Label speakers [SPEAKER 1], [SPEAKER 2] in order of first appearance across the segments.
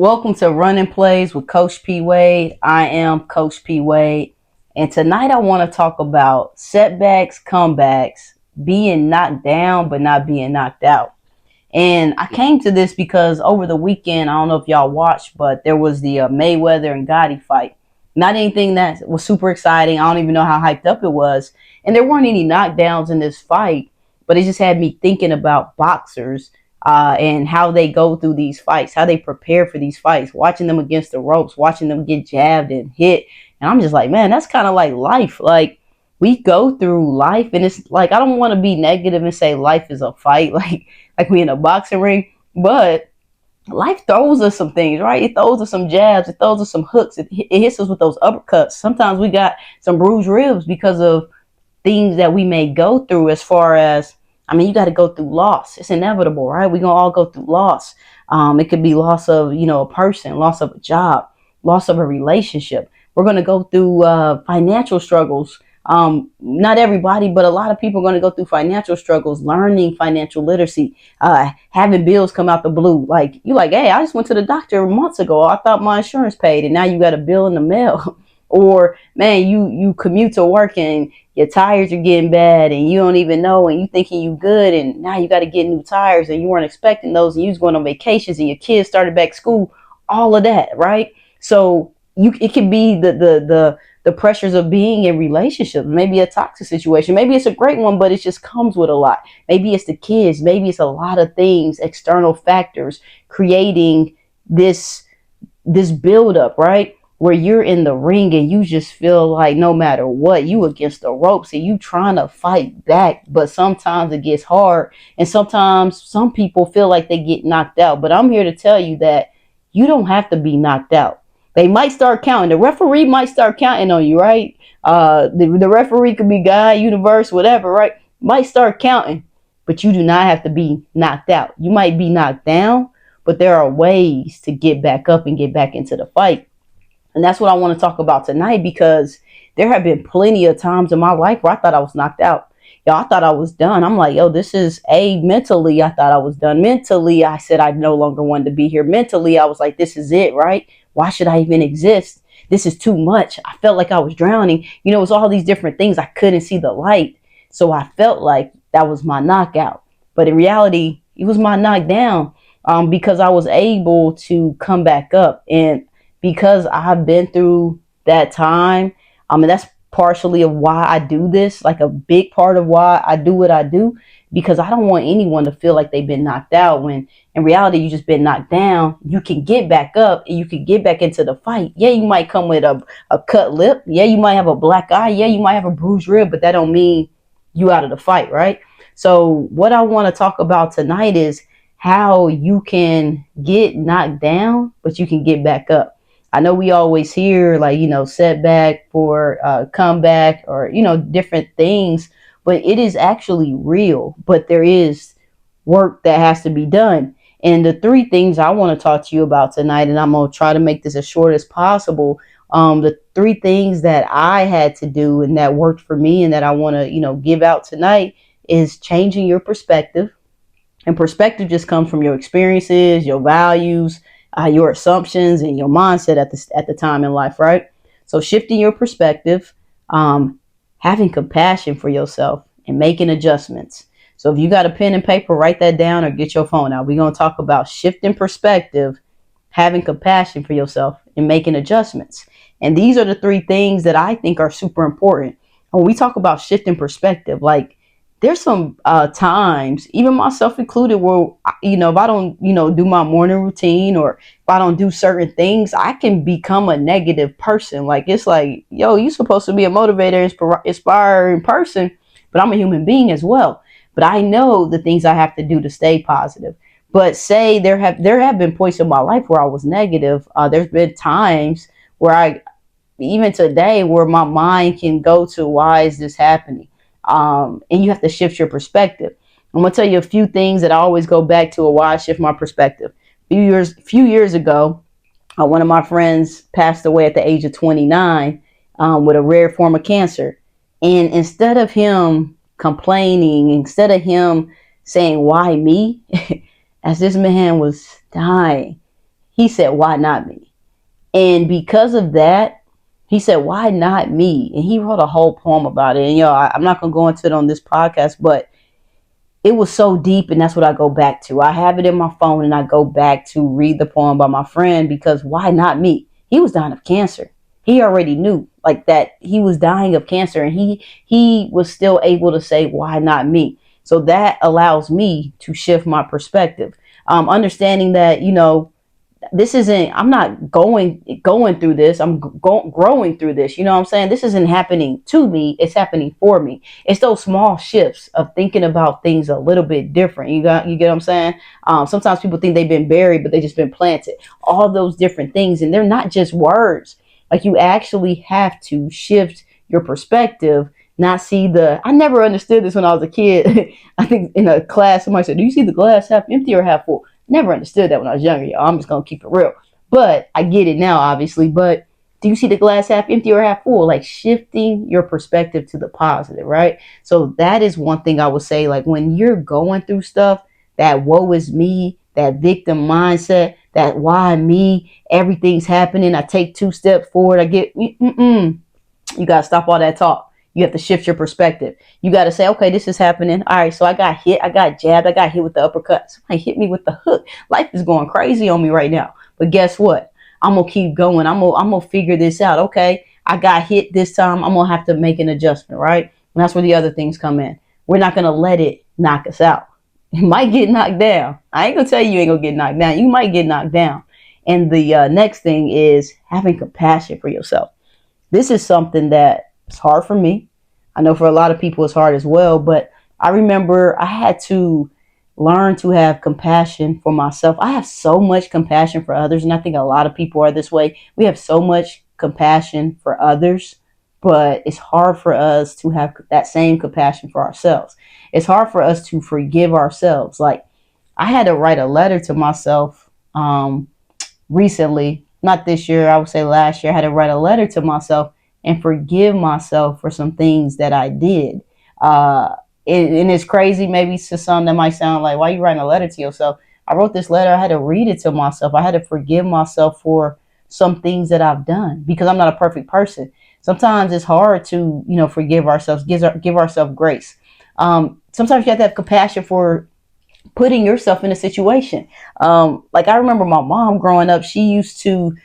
[SPEAKER 1] Welcome to Running Plays with Coach P. Wade. I am Coach P. Wade. And tonight I want to talk about setbacks, comebacks, being knocked down but not being knocked out. And I came to this because over the weekend, I don't know if y'all watched, but there was the Mayweather and Gotti fight. Not anything that was super exciting. I don't even know how hyped up it was. And there weren't any knockdowns in this fight, but it just had me thinking about boxers and how they go through these fights, how they prepare for these fights, watching them against the ropes, watching them get jabbed and hit. And I'm just like, man, that's kind of like life. Like, we go through life, and it's like, I don't want to be negative and say life is a fight, like we in a boxing ring, but life throws us some things, right? It throws us some jabs, it throws us some hooks, it hits us with those uppercuts. Sometimes we got some bruised ribs because of things that we may go through. As far as, I mean, you got to go through loss. It's inevitable, right? We're gonna all go through loss. It could be loss of, a person, loss of a job, loss of a relationship. We're gonna go through financial struggles. Not everybody, but a lot of people are going to go through financial struggles, learning financial literacy, having bills come out the blue. Like, you like, hey, I just went to the doctor months ago. I thought my insurance paid, and now you got a bill in the mail. Or, man, you commute to work and your tires are getting bad and you don't even know, and you thinking you good, and now you got to get new tires and you weren't expecting those, and you was going on vacations and your kids started back school, all of that, right? So it could be the pressures of being in relationships. Maybe a toxic situation. Maybe it's a great one, but it just comes with a lot. Maybe it's the kids. Maybe it's a lot of things, external factors creating this buildup, right? Where you're in the ring and you just feel like no matter what, you against the ropes and you trying to fight back, but sometimes it gets hard. And sometimes some people feel like they get knocked out. But I'm here to tell you that you don't have to be knocked out. They might start counting. The referee might start counting on you, right? The referee could be God, universe, whatever, right? Might start counting, but you do not have to be knocked out. You might be knocked down, but there are ways to get back up and get back into the fight. And that's what I want to talk about tonight, because there have been plenty of times in my life where I thought I was knocked out. Yo, I thought I was done. I'm like, yo, this is mentally, I thought I was done. Mentally, I said I no longer wanted to be here. Mentally, I was like, this is it, right? Why should I even exist? This is too much. I felt like I was drowning. It was all these different things. I couldn't see the light. So I felt like that was my knockout. But in reality, it was my knockdown, because I was able to come back up. And because I've been through that time, and that's partially of why I do this, like a big part of why I do what I do, because I don't want anyone to feel like they've been knocked out, when in reality you just been knocked down. You can get back up and you can get back into the fight. Yeah, you might come with a cut lip. Yeah, you might have a black eye. Yeah, you might have a bruised rib, but that don't mean you out of the fight, right? So what I want to talk about tonight is how you can get knocked down, but you can get back up. I know we always hear, like, setback for comeback, or, different things, but it is actually real. But there is work that has to be done. And the three things I want to talk to you about tonight, and I'm going to try to make this as short as possible. The three things that I had to do and that worked for me and that I want to, give out tonight is changing your perspective. And perspective just comes from your experiences, your values, your assumptions, and your mindset at the time in life, right? So shifting your perspective, having compassion for yourself, and making adjustments. So if you got a pen and paper, write that down or get your phone out. We're going to talk about shifting perspective, having compassion for yourself, and making adjustments. And these are the three things that I think are super important. When we talk about shifting perspective, like, there's some times, even myself included, where, if I don't, do my morning routine, or if I don't do certain things, I can become a negative person. Like, it's like, yo, you're supposed to be a motivator, inspiring person, but I'm a human being as well. But I know the things I have to do to stay positive. But say there have been points in my life where I was negative. There's been times where even today, where my mind can go to, why is this happening? And you have to shift your perspective. I'm gonna tell you a few things that I always go back to, why I shift my perspective. A few years ago, one of my friends passed away at the age of 29 with a rare form of cancer. And instead of him complaining, instead of him saying, why me, as this man was dying, he said, why not me? And because of that, he said, why not me? And he wrote a whole poem about it. And I'm not going to go into it on this podcast, but it was so deep, and that's what I go back to. I have it in my phone, and I go back to read the poem by my friend, because why not me? He was dying of cancer. He already knew like that he was dying of cancer, and he was still able to say, why not me? So that allows me to shift my perspective. Understanding that, this isn't, I'm not going through this, I'm growing through this. You know what I'm saying? This isn't happening to me, it's happening for me. It's those small shifts of thinking about things a little bit different. You get what I'm saying? Sometimes people think they've been buried, but they just been planted. All those different things, and they're not just words. Like, you actually have to shift your perspective, not see I never understood this when I was a kid. I think in a class somebody said, do you see the glass half empty or half full? Never understood that when I was younger, y'all. I'm just going to keep it real. But I get it now, obviously. But do you see the glass half empty or half full? Like, shifting your perspective to the positive, right? So that is one thing I would say. Like, when you're going through stuff, that woe is me, that victim mindset, that why me, everything's happening, I take 2 steps forward, I get, you got to stop all that talk. You have to shift your perspective. You got to say, okay, this is happening. All right, so I got hit, I got jabbed, I got hit with the uppercut. Somebody hit me with the hook. Life is going crazy on me right now. But guess what? I'm going to keep going. I'm going to figure this out. Okay, I got hit this time. I'm going to have to make an adjustment, right? And that's where the other things come in. We're not going to let it knock us out. You might get knocked down. I ain't going to tell you ain't going to get knocked down. You might get knocked down. And the next thing is having compassion for yourself. This is something that it's hard for me. I know for a lot of people it's hard as well, but I remember I had to learn to have compassion for myself. I have so much compassion for others, and I think a lot of people are this way. We have so much compassion for others, but it's hard for us to have that same compassion for ourselves. It's hard for us to forgive ourselves. Like, I had to write a letter to myself recently, not this year, I would say last year. I had to write a letter to myself and forgive myself for some things that I did. And it's crazy, maybe to some that might sound like, why are you writing a letter to yourself? I wrote this letter, I had to read it to myself. I had to forgive myself for some things that I've done, because I'm not a perfect person. Sometimes it's hard to, forgive ourselves, give ourselves grace. Sometimes you have to have compassion for putting yourself in a situation. Like, I remember my mom growing up, she used to,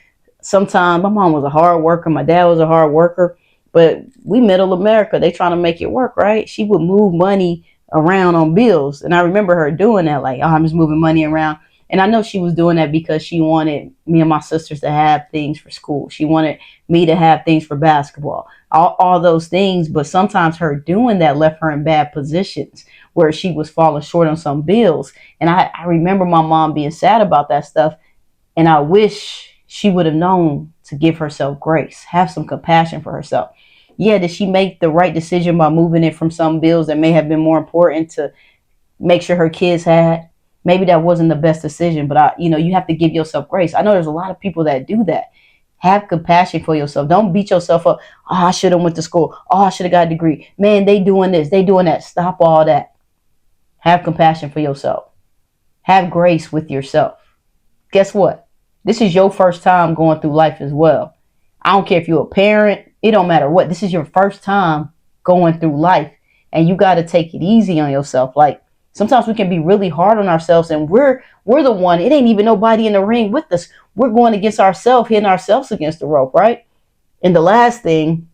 [SPEAKER 1] sometimes, my mom was a hard worker, my dad was a hard worker, but we middle America, they trying to make it work, right? She would move money around on bills. And I remember her doing that, like, oh, I'm just moving money around. And I know she was doing that because she wanted me and my sisters to have things for school. She wanted me to have things for basketball, all those things. But sometimes her doing that left her in bad positions where she was falling short on some bills. And I remember my mom being sad about that stuff. And I wish she would have known to give herself grace, have some compassion for herself. Yeah, did she make the right decision by moving it from some bills that may have been more important to make sure her kids had? Maybe that wasn't the best decision, but you have to give yourself grace. I know there's a lot of people that do that. Have compassion for yourself. Don't beat yourself up. Oh, I should have went to school. Oh, I should have got a degree. Man, they doing this, they doing that. Stop all that. Have compassion for yourself. Have grace with yourself. Guess what? This is your first time going through life as well. I don't care if you're a parent. It don't matter what. This is your first time going through life. And you got to take it easy on yourself. Like, sometimes we can be really hard on ourselves, and we're the one. It ain't even nobody in the ring with us. We're going against ourselves, hitting ourselves against the rope, right? And the last thing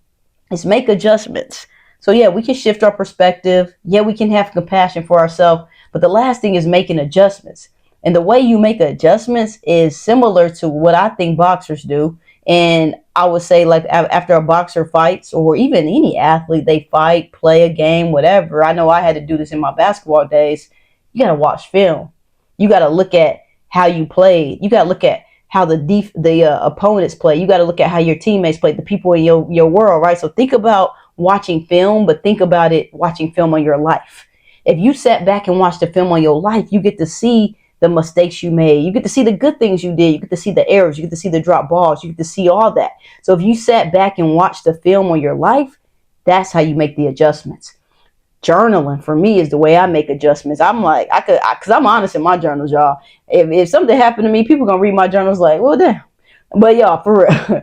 [SPEAKER 1] is make adjustments. So yeah, we can shift our perspective. Yeah, we can have compassion for ourselves. But the last thing is making adjustments. And the way you make adjustments is similar to what I think boxers do. And I would say, like, after a boxer fights, or even any athlete, they fight, play a game, whatever. I know I had to do this in my basketball days. You got to watch film. You got to look at how you played. You got to look at how the opponents play. You got to look at how your teammates play, the people in your world, right? So think about watching film, but think about it watching film on your life. If you sat back and watched the film on your life, you get to see the mistakes you made. You get to see the good things you did. You get to see the errors. You get to see the drop balls. You get to see all that. So if you sat back and watched the film on your life, that's how you make the adjustments. journaling for me is the way I make adjustments. I'm like, cause I'm honest in my journals, y'all. If something happened to me, people gonna read my journals like, well, damn. But y'all, for real,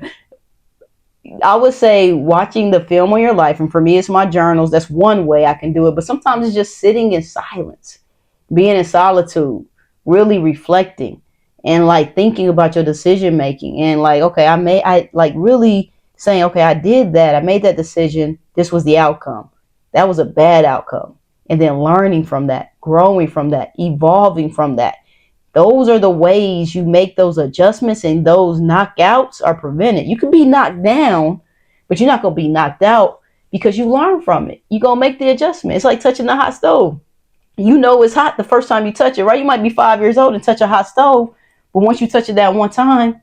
[SPEAKER 1] I would say watching the film on your life, and for me, it's my journals. That's one way I can do it. But sometimes it's just sitting in silence, being in solitude, really reflecting, and like thinking about your decision making, and like, okay, I like really saying, okay, I did that. I made that decision. This was the outcome. That was a bad outcome. And then learning from that, growing from that, evolving from that. Those are the ways you make those adjustments, and those knockouts are prevented. You can be knocked down, but you're not going to be knocked out because you learn from it. You're going to make the adjustment. It's like touching the hot stove. You know it's hot the first time you touch it, right? You might be 5 years old and touch a hot stove, but once you touch it that one time,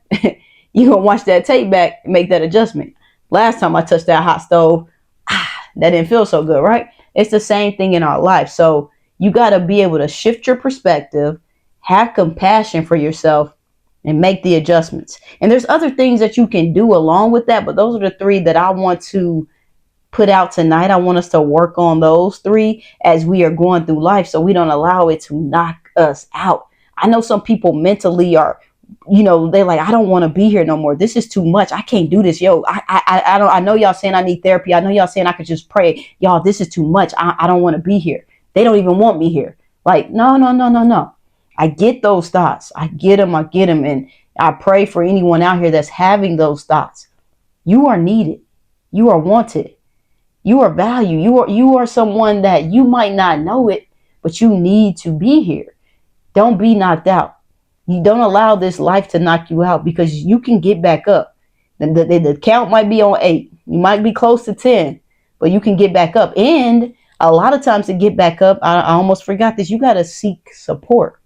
[SPEAKER 1] you're going to watch that tape back and make that adjustment. Last time I touched that hot stove, that didn't feel so good, right? It's the same thing in our life. So you got to be able to shift your perspective, have compassion for yourself, and make the adjustments. And there's other things that you can do along with that, but those are the three that I want to put out tonight. I want us to work on those three as we are going through life so we don't allow it to knock us out. I know some people mentally are, they're like, I don't want to be here no more. This is too much. I can't do this. Yo, I know y'all saying I need therapy. I know y'all saying I could just pray. Y'all, this is too much. I don't want to be here. They don't even want me here. Like, no, no, no, no, no. I get those thoughts. I get them. And I pray for anyone out here that's having those thoughts. You are needed. You are wanted. You are valued. You are someone that you might not know it, but you need to be here. Don't be knocked out. You don't allow this life to knock you out, because you can get back up. The count might be on 8. You might be close to 10, but you can get back up. And a lot of times to get back up, I almost forgot this, you got to seek support.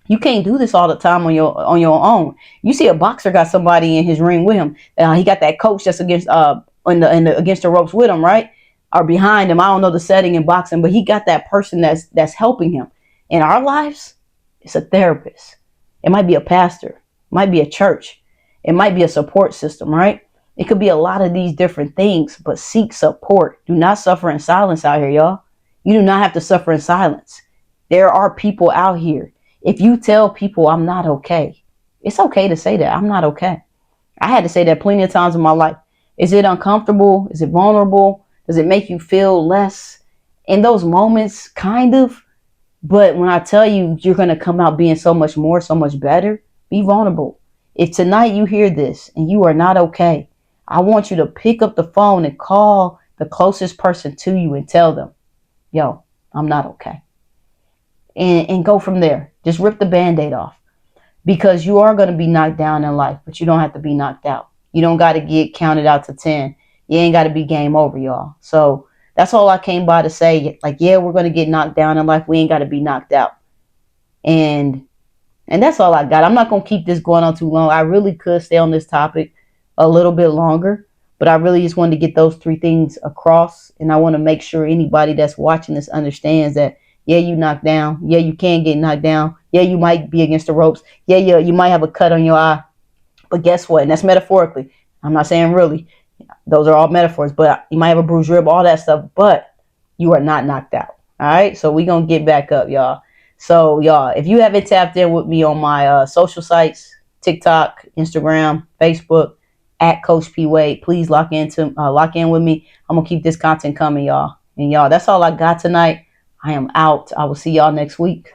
[SPEAKER 1] You can't do this all the time on your own. You see a boxer got somebody in his ring with him. He got that coach that's against against the ropes with him, right? Or behind him. I don't know the setting in boxing, but he got that person that's helping him. In our lives, it's a therapist. It might be a pastor. It might be a church. It might be a support system, right? It could be a lot of these different things, but seek support. Do not suffer in silence out here, y'all. You do not have to suffer in silence. There are people out here. If you tell people I'm not okay, it's okay to say that. I'm not okay. I had to say that plenty of times in my life. Is it uncomfortable? Is it vulnerable? Does it make you feel less? In those moments, kind of. But when I tell you you're going to come out being so much more, so much better, be vulnerable. If tonight you hear this and you are not okay, I want you to pick up the phone and call the closest person to you and tell them, yo, I'm not okay. And go from there. Just rip the Band-Aid off, because you are going to be knocked down in life, but you don't have to be knocked out. You don't got to get counted out to 10. You ain't got to be game over, y'all. So that's all I came by to say. Like, yeah, we're going to get knocked down in life. We ain't got to be knocked out. And that's all I got. I'm not going to keep this going on too long. I really could stay on this topic a little bit longer, but I really just wanted to get those 3 things across. And I want to make sure anybody that's watching this understands that, yeah, you knocked down. Yeah, you can get knocked down. Yeah, you might be against the ropes. Yeah, you might have a cut on your eye. But guess what? And that's metaphorically. I'm not saying really. Those are all metaphors. But you might have a bruised rib, all that stuff. But you are not knocked out. All right? So we're going to get back up, y'all. So, y'all, if you haven't tapped in with me on my social sites, TikTok, Instagram, Facebook, at Coach P Wade, please lock in with me. I'm going to keep this content coming, y'all. And, y'all, that's all I got tonight. I am out. I will see y'all next week.